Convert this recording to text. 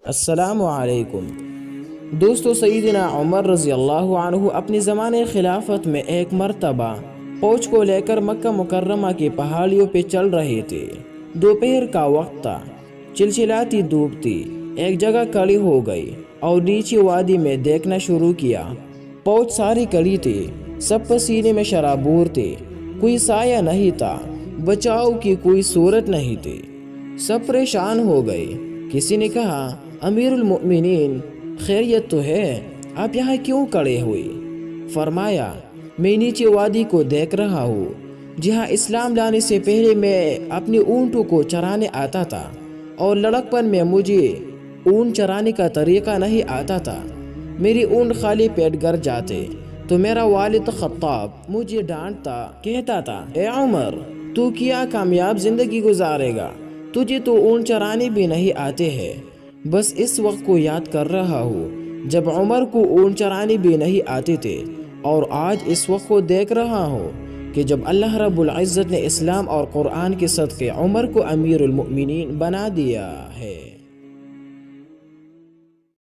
السلام علیکم دوستو، سیدنا عمر رضی اللہ عنہ اپنی زمانے خلافت میں ایک مرتبہ فوج کو لے کر مکہ مکرمہ کی پہاڑیوں پہ چل رہے تھے۔ دوپہر کا وقت تھا، چلچلاتی دھوپ تھی۔ ایک جگہ کھڑی ہو گئی اور نیچے وادی میں دیکھنا شروع کیا۔ فوج ساری کھڑی تھی، سب پسینے میں شرابور تھے، کوئی سایہ نہیں تھا، بچاؤ کی کوئی صورت نہیں تھی۔ سب پریشان ہو گئے۔ کسی نے کہا، امیر المؤمنین، خیریت تو ہے؟ آپ یہاں کیوں کھڑے ہوئے؟ فرمایا، میں نیچے وادی کو دیکھ رہا ہوں، جہاں اسلام لانے سے پہلے میں اپنی اونٹوں کو چرانے آتا تھا اور لڑکپن میں مجھے اونٹ چرانے کا طریقہ نہیں آتا تھا۔ میری اونٹ خالی پیٹ گر جاتے تو میرا والد خطاب مجھے ڈانٹتا، کہتا تھا، اے عمر، تو کیا کامیاب زندگی گزارے گا؟ تجھے تو اونٹ چرانے بھی نہیں آتے ہیں۔ بس اس وقت کو یاد کر رہا ہوں جب عمر کو اونٹ چرانے بھی نہیں آتے تھے، اور آج اس وقت کو دیکھ رہا ہوں کہ جب اللہ رب العزت نے اسلام اور قرآن کے صدقے عمر کو امیر المؤمنین بنا دیا ہے۔